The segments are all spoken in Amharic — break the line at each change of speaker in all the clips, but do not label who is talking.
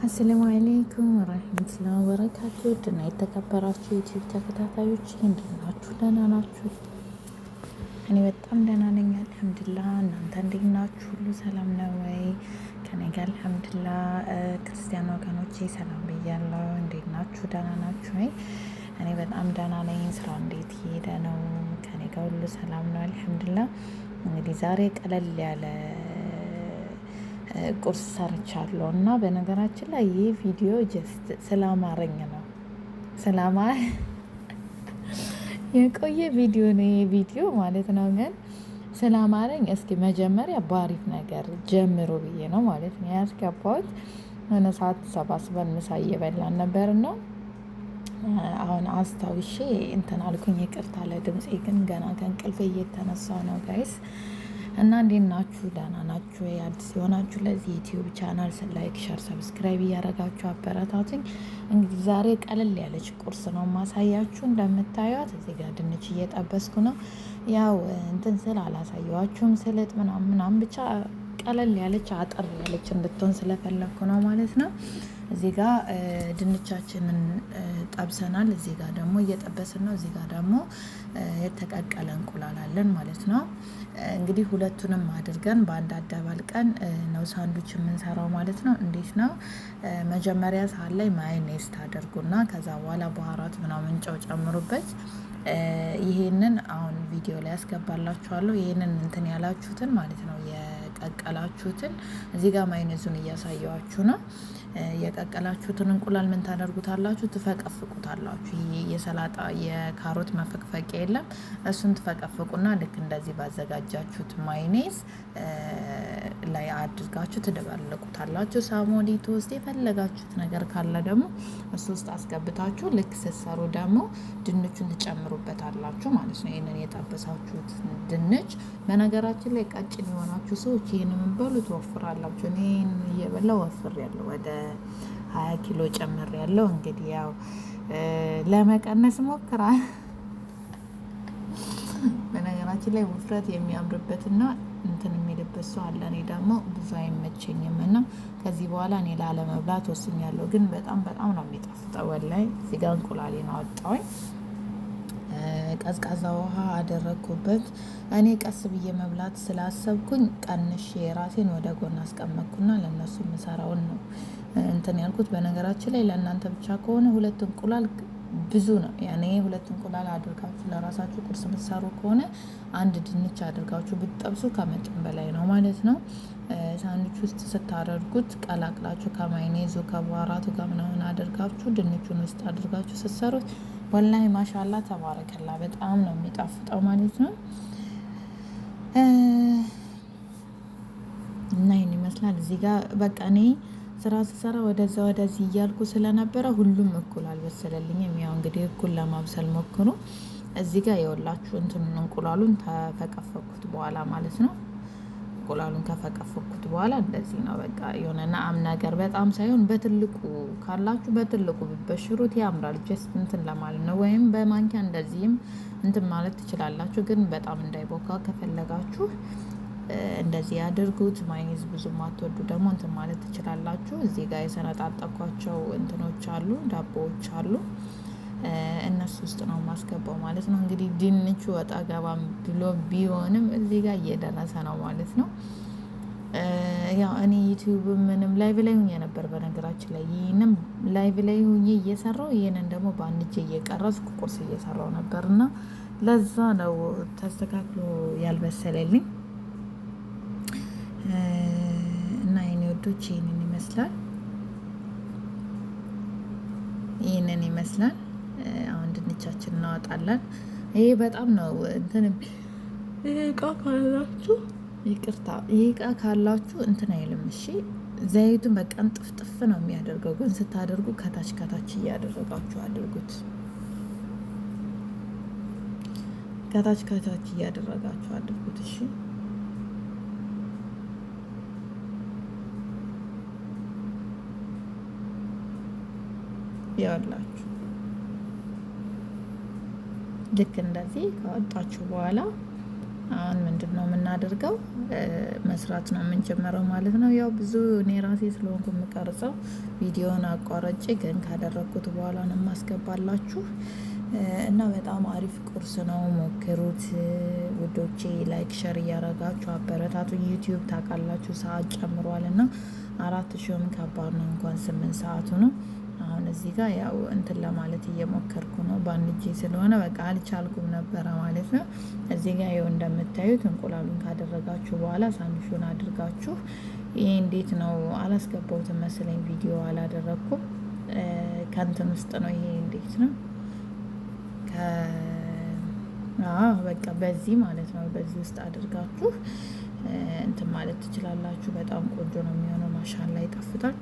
አሰላሙ አለይኩም ወራህመቱላሂ ወበረካቱ። ድና የተከበራችሁ ዩቲዩብ ተከታታዮች እንዴት ናችሁ? ደህና ናችሁ? እኔ በጣም ደህና ነኝ አልሐምዱሊላህ። እናንተ እንዴት ናችሁ? ሁሉ ሰላም ነው ወይ? ከኔ ጋር አልሐምዱሊላህ። ክርስቲያን ወገኖቼ ሰላም ብያለሁ። እንዴት ናችሁ? ደህና ናችሁ ወይ? እኔ በጣም ደህና ነኝ። ስራ እንዴት እየሄደ ነው? ከኔ ጋር ሁሉ ሰላም ነው አልሐምዱሊላህ። እንግዲህ ዛሬ ቀለል ያለ ቁርስ ሰርቻለሁ እና በነገራችን ላይ ይህ ቪዲዮ ጀስት ስላማረኝ ነው። የቆየ ቪዲዮ ነው ይህ ቪዲዮ ማለት ነው። ግን ስላማረኝ እስኪ መጀመሪያ ባሪፍ ነገር ጀምሮ ብዬ ነው ማለት ነው ያስገባሁት። ሆነ ሰዓት ተሰባስበን ምሳ እየበላን ነበር ነው። አሁን አስታውሼ እንትን አልኩኝ። ይቅርታ ለድምፄ ግን ገና ከእንቅልፍ እየተነሳው ነው ጋይስ። እና እንዴት ናችሁ? ደህና ናችሁ? አዲስ የሆናችሁ ለዚህ ዩቲዩብ ቻናል ላይክ፣ ሸር፣ ሰብስክራይብ እያደረጋችሁ አበረታቱኝ። እንግዲህ ዛሬ ቀለል ያለች ቁርስ ነው ማሳያችሁ። እንደምታዩት እዚህ ጋር ድንች እየጠበስኩ ነው። ያው እንትን ስል አላሳየዋችሁም ስልጥ ምናምን ብቻ ቀለል ያለች አጠር ያለች እንድትሆን ስለፈለኩ ነው ማለት ነው። እዚህ ጋር ድንቻችንን ጠብሰናል። እዚህ ጋር ደግሞ እየጠበስን ነው። እዚህ ጋር ደግሞ የተቀቀለ እንቁላል አለን ማለት ነው። እንግዲህ ሁለቱንም አድርገን በአንድ አደባልቀን ነው ሳንዱች የምንሰራው ማለት ነው። እንዴት ነው? መጀመሪያ ሳህን ላይ ማዮኔዝ ታደርጉና ከዛ በኋላ ባህራት ምናምን ጨው ጨምሩበት። ይሄንን አሁን ቪዲዮ ላይ ያስገባላችኋለሁ። ይሄንን እንትን ያላችሁትን ማለት ነው የቀቀላችሁትን እዚህ ጋር ማዮኔዙን እያሳየዋችሁ ነው። የቀቀላችሁትን እንቁላል ምን ታደርጉታላችሁ? ትፈቀፍቁታላችሁ። ይሄ የሰላጣ የካሮት መፈቅፈቂያ የለም፣ እሱን ትፈቀፍቁና ልክ እንደዚህ ባዘጋጃችሁት ማዮኔዝ ላይ አድርጋችሁ ትደባለቁታላችሁ። ሳሞሊቶ ውስጥ የፈለጋችሁት ነገር ካለ ደግሞ እሱ ውስጥ አስገብታችሁ ልክ ስትሰሩ ደግሞ ድንቹን ትጨምሩበታላችሁ ማለት ነው። ይሄንን የጠበሳችሁት ድንች በነገራችን ላይ ቀጭን የሆናችሁ ሰዎች ይሄንን በሉ ትወፍራላችሁ። እኔ እየበላው ወፍር ያለው ወደ 20 ኪሎ ጨምር ያለው እንግዲህ ያው ለመቀነስ ሞክራል። በነገራችን ላይ ውፍረት የሚያምርበትና እንትን የሚልበት ሰው አለ። እኔ ደግሞ ብዙ አይመቸኝም እና ከዚህ በኋላ እኔ ላለመብላት ወስኛለሁ። ግን በጣም ነው የሚጣፍጠው ወላሂ። እዚህ ጋር እንቁላሌን አወጣሁኝ። ቀዝቃዛ ውሃ አደረግኩበት። እኔ ቀስ ብዬ መብላት ስላሰብኩኝ ቀንሼ ራሴን ወደ ጎን አስቀመጥኩና ለእነሱ የምሰራውን ነው እንትን ያልኩት። በነገራችን ላይ ለእናንተ ብቻ ከሆነ ሁለት እንቁላል ብዙ ነው። ያኔ ሁለት እንቁላል አድርጋችሁ ለራሳችሁ ቁርስ የምትሰሩ ከሆነ አንድ ድንች አድርጋችሁ ብትጠብሱ ከመጠን በላይ ነው ማለት ነው። ሳንዱች ውስጥ ስታደርጉት ቀላቅላችሁ ከማይኔዙ ከባራቱ ጋር ምናምን አድርጋችሁ ድንቹን ውስጥ አድርጋችሁ ስትሰሩት ወላሂ ማሻላ ተባረከላ በጣም ነው የሚጣፍጠው ማለት ነው። እና ይሄን ይመስላል። እዚህ ጋር በቃ እኔ ስራ ስሰራ ወደዛ ወደዚህ እያልኩ ስለነበረ ሁሉም እኩል አልበሰለልኝም። ያው እንግዲህ እኩል ለማብሰል ሞክሩ። እዚህ ጋር የወላችሁ እንትኑን እንቁላሉን ተፈቀፈኩት በኋላ ማለት ነው። እንቁላሉን ከፈቀፈኩት በኋላ እንደዚህ ነው በቃ የሆነ ናም ነገር በጣም ሳይሆን በትልቁ ካላችሁ በትልቁ ብበሽሩት ያምራል። ጀስት እንትን ለማለት ነው። ወይም በማንኪያ እንደዚህም እንትን ማለት ትችላላችሁ። ግን በጣም እንዳይቦካ ከፈለጋችሁ እንደዚህ ያድርጉት። ማይኔዝ ብዙ ማትወዱ ደግሞ እንትን ማለት ትችላላችሁ። እዚህ ጋር የሰነጣጠኳቸው እንትኖች አሉ፣ ዳቦዎች አሉ። እነሱ ውስጥ ነው ማስገባው ማለት ነው። እንግዲህ ድንቹ ወጣ ገባም ብሎ ቢሆንም እዚህ ጋር እየደረሰ ነው ማለት ነው። ያው እኔ ዩቲዩብ ምንም ላይቭ ላይ ሁኜ ነበር በነገራችን ላይ ይሄንም ላይቭ ላይ ሁኜ እየሰራው ይሄንን ደግሞ በአንድ እጄ እየቀረስኩ ቁርስ እየሰራው ነበርና ለዛ ነው ተስተካክሎ ያልበሰለልኝ። እና የኔ ወዶች ይሄንን ይመስላል። አሁን ድንቻችን እናወጣለን። ይሄ በጣም ነው እንትን ይሄ እቃ ካላችሁ ይቅርታ፣ ይሄ እቃ ካላችሁ እንትን አይልም። እሺ ዘይቱን በቃ ጥፍጥፍ ነው የሚያደርገው። ግን ስታደርጉ ከታች እያደረጋችሁ አድርጉት። ከታች እያደረጋችሁ አድርጉት። እሺ ያላችሁ ልክ እንደዚህ ካወጣችሁ በኋላ አሁን ምንድነው የምናደርገው? መስራት ነው የምንጀምረው ማለት ነው። ያው ብዙ እኔ ራሴ ስለሆንኩ የምቀርጸው ቪዲዮን አቋረጬ ግን ካደረግኩት በኋላ ነው የማስገባላችሁ እና በጣም አሪፍ ቁርስ ነው። ሞክሩት ውዶቼ። ላይክ ሸር እያረጋችሁ አበረታቱ። ዩቲዩብ ታውቃላችሁ ሰዓት ጨምሯል እና 4000ም ከባድ ነው። እንኳን 8 ሰዓቱ ነው። አሁን እዚህ ጋር ያው እንትን ለማለት እየሞከርኩ ነው። በአንድ እጄ ስለሆነ በቃ አልቻልኩም ነበረ ማለት ነው። እዚህ ጋር ይኸው እንደምታዩት እንቁላሉን ካደረጋችሁ በኋላ ሳንዱቹን አድርጋችሁ ይሄ እንዴት ነው አላስገባሁትም መሰለኝ ቪዲዮ አላደረኩም። ከእንትን ውስጥ ነው ይሄ እንዴት ነው በቃ በዚህ ማለት ነው። በዚህ ውስጥ አድርጋችሁ እንትን ማለት ትችላላችሁ። በጣም ቆንጆ ነው የሚሆነው። ማሻላ ይጣፍጣል።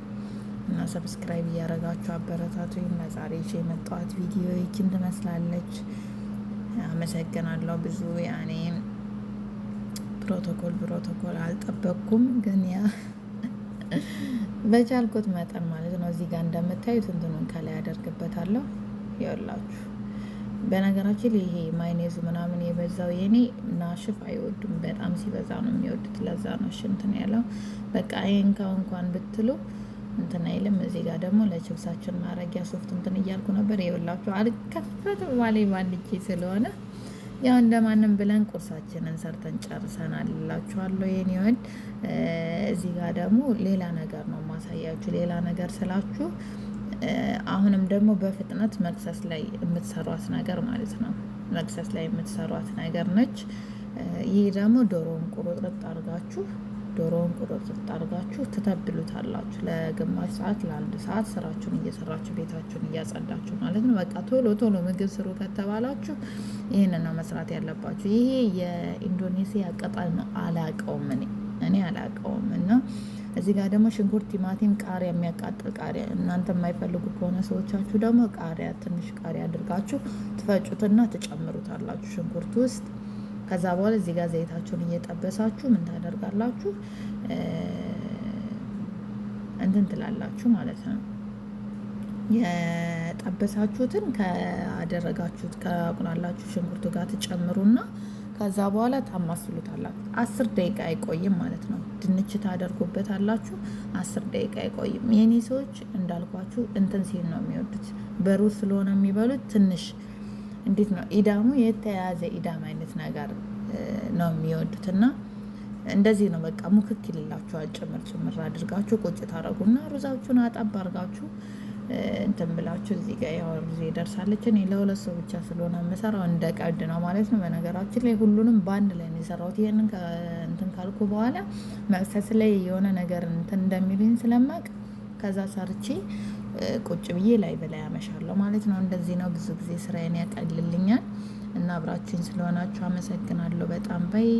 እና ሰብስክራይብ እያረጋችሁ አበረታቱኝ። ለዛሬ ይዤ የመጣኋት ቪዲዮ ይችን ትመስላለች። አመሰግናለሁ። ብዙ ያኔ ፕሮቶኮል አልጠበቅኩም፣ ግን ያ በቻልኩት መጠን ማለት ነው። እዚህ ጋር እንደምታዩት እንትኑን ከላይ ያደርግበታለሁ። ይኸውላችሁ በነገራችን ላይ ይሄ ማይኔዝ ምናምን የበዛው የኔ ናሽፍ አይወዱም፣ በጣም ሲበዛ ነው የሚወዱት። ለዛ ነው እንትን ያለው። በቃ ይሄን እንኳን ብትሉ እንትን አይልም። እዚህ ጋር ደግሞ ለችብሳችን ማረጊያ ሶፍት እንትን እያልኩ ነበር። ይኸውላችሁ አልከፈትም ዋሌ ባንድቼ ስለሆነ ያው እንደማንም ብለን ቁርሳችንን ሰርተን ጨርሰናል እላችኋለሁ የኔ ወድ። እዚህ ጋር ደግሞ ሌላ ነገር ነው ማሳያችሁ። ሌላ ነገር ስላችሁ አሁንም ደግሞ በፍጥነት መክሰስ ላይ የምትሰሯት ነገር ማለት ነው። መክሰስ ላይ የምትሰሯት ነገር ነች። ይህ ደግሞ ዶሮውን ቁርጥርጥ አድርጋችሁ ትተብሉታላችሁ ለግማሽ ሰዓት ለ1 ሰዓት ስራችሁን እየሰራችሁ ቤታችሁን እያጸዳችሁ ማለት ነው። በቃ ቶሎ ምግብ ስሩ ከተባላችሁ ይህንን ነው መስራት ያለባችሁ። ይሄ የኢንዶኔሲያ ቅጠል ነው። እኔ አላቀውም። እና እዚህ ጋር ደግሞ ሽንኩርት፣ ቲማቲም፣ ቃሪያ፣ የሚያቃጥል ቃሪያ እናንተ የማይፈልጉ ከሆነ ሰዎቻችሁ ደግሞ ትንሽ ቃሪያ አድርጋችሁ ትፈጩትና ትጨምሩታላችሁ ሽንኩርት ውስጥ። ከዛ በኋላ እዚህ ጋር ዘይታችሁን እየጠበሳችሁ ምን ታደርጋላችሁ? እንትን ትላላችሁ ማለት ነው። የጠበሳችሁትን ካደረጋችሁት ከአቁላላችሁ ሽንኩርቱ ጋር ትጨምሩና ከዛ በኋላ ታማስሉታላችሁ። 10 ደቂቃ አይቆይም ማለት ነው። ድንች ታደርጉበታላችሁ። 10 ደቂቃ አይቆይም። የኔ ሰዎች እንዳልኳችሁ እንትን ሲል ነው የሚወዱት። በሩዝ ስለሆነ የሚበሉት ትንሽ እንዴት ነው ኢዳሙ የተያያዘ ኢዳም አይነት ነገር ነው የሚወዱት። እና እንደዚህ ነው በቃ ሙክክ ይልላችኋል። ጭምር አድርጋችሁ ቁጭ ታረጉና ሩዛችሁን አጣባ አርጋችሁ እንትን ብላችሁ እዚህ ጋር ያው ሩዝ ደርሳለች። እኔ ለ2 ሰው ብቻ ስለሆነ የምሰራው እንደ ቀልድ ነው ማለት ነው። በነገራችን ላይ ሁሉንም በአንድ ላይ ነው የሰራሁት። ይሄንን እንትን ካልኩ በኋላ መክሰስ ላይ የሆነ ነገር እንትን እንደሚሉኝ ስለማቅ ከዛ ሰርቼ ቁጭ ብዬ ላይ በላይ አመሻለሁ ማለት ነው። እንደዚህ ነው ብዙ ጊዜ ስራዬን ያቀልልኛል። እና አብራችሁኝ ስለሆናችሁ አመሰግናለሁ በጣም። በይ